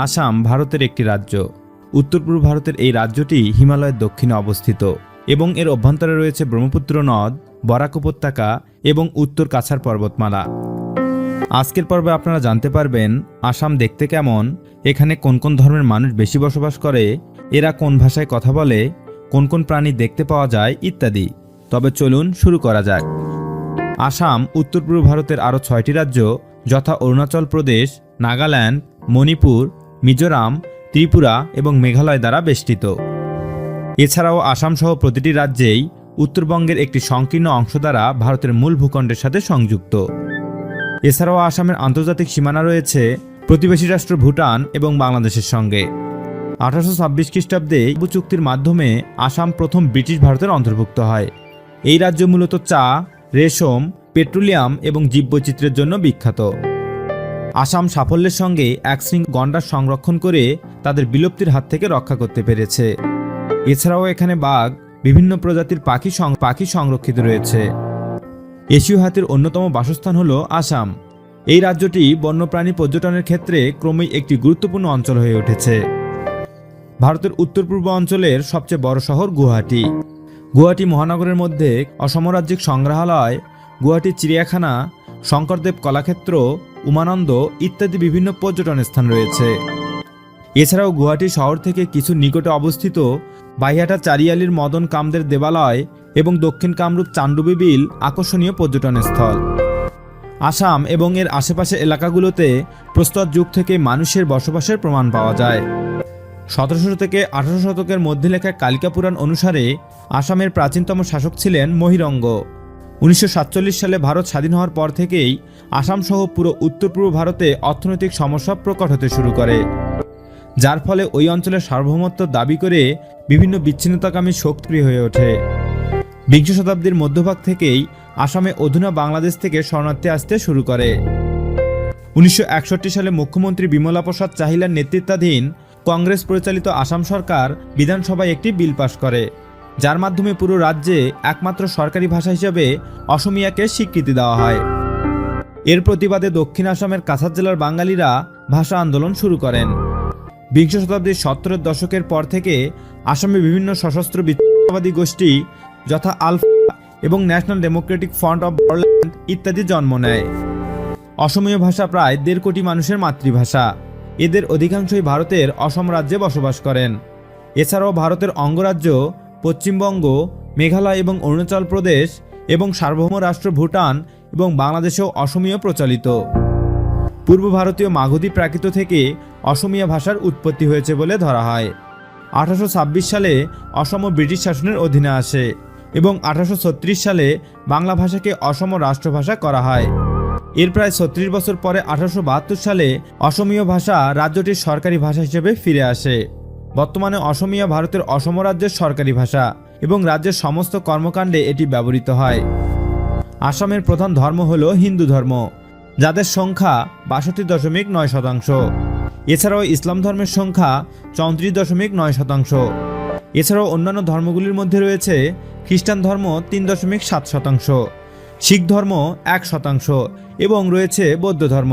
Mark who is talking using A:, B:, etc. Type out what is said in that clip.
A: আসাম ভারতের একটি রাজ্য। উত্তর পূর্ব ভারতের এই রাজ্যটি হিমালয়ের দক্ষিণে অবস্থিত এবং এর অভ্যন্তরে রয়েছে ব্রহ্মপুত্র নদ, বরাক উপত্যকা এবং উত্তর কাছাড় পর্বতমালা। আজকের পর্বে আপনারা জানতে পারবেন আসাম দেখতে কেমন, এখানে কোন কোন ধর্মের মানুষ বেশি বসবাস করে, এরা কোন ভাষায় কথা বলে, কোন কোন প্রাণী দেখতে পাওয়া যায় ইত্যাদি। তবে চলুন শুরু করা যাক। আসাম উত্তর পূর্ব ভারতের আরও 6টি রাজ্য যথা অরুণাচল প্রদেশ, নাগাল্যান্ড, মণিপুর, মিজোরাম, ত্রিপুরা এবং মেঘালয় দ্বারা বেষ্টিত। এছাড়াও আসাম সহ প্রতিটি রাজ্যেই উত্তরবঙ্গের একটি সংকীর্ণ অংশ দ্বারা ভারতের মূল ভূখণ্ডের সাথে সংযুক্ত। এছাড়াও আসামের আন্তর্জাতিক সীমানা রয়েছে প্রতিবেশী রাষ্ট্র ভুটান এবং বাংলাদেশের সঙ্গে। 1826 খ্রিস্টাব্দে চুক্তির মাধ্যমে আসাম প্রথম ব্রিটিশ ভারতের অন্তর্ভুক্ত হয়। এই রাজ্য মূলত চা, রেশম, পেট্রোলিয়াম এবং জীববৈচিত্র্যের জন্য বিখ্যাত। আসাম সাফল্যের সঙ্গে একশৃঙ্গ গন্ডার সংরক্ষণ করে তাদের বিলুপ্তির হাত থেকে রক্ষা করতে পেরেছে। এছাড়াও এখানে বাঘ, বিভিন্ন প্রজাতির পাখি সংরক্ষিত রয়েছে। এশীয় হাতির অন্যতম বাসস্থান হল আসাম। এই রাজ্যটি বন্যপ্রাণী পর্যটনের ক্ষেত্রে ক্রমেই একটি গুরুত্বপূর্ণ অঞ্চল হয়ে উঠেছে। ভারতের উত্তর পূর্ব অঞ্চলের সবচেয়ে বড় শহর গুয়াহাটি। গুয়াহাটি মহানগরের মধ্যে অসম রাজ্যিক সংগ্রহালয়, গুয়াহাটি চিড়িয়াখানা, শঙ্করদেব কলাক্ষেত্র, উমানন্দ ইত্যাদি বিভিন্ন পর্যটন স্থান রয়েছে। এছাড়াও গুয়াহাটি শহর থেকে কিছু নিকটে অবস্থিত বাইহাটা চারিয়ালির মদন কামদের দেবালয় এবং দক্ষিণ কামরূপ চান্ডুবি বিল আকর্ষণীয় পর্যটন স্থল। আসাম এবং এর আশেপাশের এলাকাগুলোতে প্রস্তর যুগ থেকে মানুষের বসবাসের প্রমাণ পাওয়া যায়। 1700 থেকে 1800 শতকের মধ্যে লেখা কালিকা পুরাণ অনুসারে আসামের প্রাচীনতম শাসক ছিলেন মহিরঙ্গ। 1947 সালে ভারত স্বাধীন হওয়ার পর থেকেই আসাম সহ পুরো উত্তর পূর্ব ভারতে অর্থনৈতিক সমস্যা প্রকট হতে শুরু করে, যার ফলে ওই অঞ্চলের সার্বভৌমত্ব দাবি করে বিভিন্ন বিচ্ছিন্নতাকামী শক্তি হয়ে ওঠে। বিংশ শতাব্দীর মধ্যভাগ থেকেই আসামে অধুনা বাংলাদেশ থেকে শরণার্থী আসতে শুরু করে। 1961 সালে মুখ্যমন্ত্রী বিমলা প্রসাদ চাহিলার নেতৃত্বাধীন কংগ্রেস পরিচালিত আসাম সরকার বিধানসভায় একটি বিল পাশ করে, যার মাধ্যমে পুরো রাজ্যে একমাত্র সরকারি ভাষা হিসেবে অসমীয়াকে স্বীকৃতি দেওয়া হয়। এর প্রতিবাদে দক্ষিণ আসামের কাছাড় জেলার বাঙালিরা ভাষা আন্দোলন শুরু করেন। বিংশ শতাব্দীর 70-এর দশকের পর থেকে আসামে বিভিন্ন সশস্ত্র বিচ্ছিন্নতাবাদী গোষ্ঠী যথা আলফা এবং national Democratic front of Bodoland ইত্যাদি জন্ম নেয়। অসমীয় ভাষা প্রায় 1.5 কোটি মানুষের মাতৃভাষা। এদের অধিকাংশই ভারতের অসম রাজ্যে বসবাস করেন। এছাড়াও ভারতের অঙ্গরাজ্য পশ্চিমবঙ্গ, মেঘালয় এবং অরুণাচল প্রদেশ এবং সার্বভৌম রাষ্ট্র ভুটান এবং বাংলাদেশেও অসমীয় প্রচলিত। পূর্ব ভারতীয় মাগধী প্রাকৃত থেকে অসমীয়া ভাষার উৎপত্তি হয়েছে বলে ধরা হয়। 1826 সালে অসম ব্রিটিশ শাসনের অধীনে আসে এবং 1836 সালে বাংলা ভাষাকে অসম রাষ্ট্রভাষা করা হয়। এর প্রায় 36 বছর পরে 1872 সালে অসমীয় ভাষা রাজ্যটির সরকারি ভাষা হিসেবে ফিরে আসে। বর্তমানে অসমীয়া ভারতের অসম রাজ্যের সরকারি ভাষা এবং রাজ্যের সমস্ত কর্মকাণ্ডে এটি ব্যবহৃত হয়। আসামের প্রধান ধর্ম হল হিন্দু ধর্ম, যাদের সংখ্যা 62.9%। এছাড়াও ইসলাম ধর্মের সংখ্যা 34.9%। এছাড়াও অন্যান্য ধর্মগুলির মধ্যে রয়েছে খ্রিস্টান ধর্ম 3.7%, শিখ ধর্ম 1% এবং রয়েছে বৌদ্ধ ধর্ম।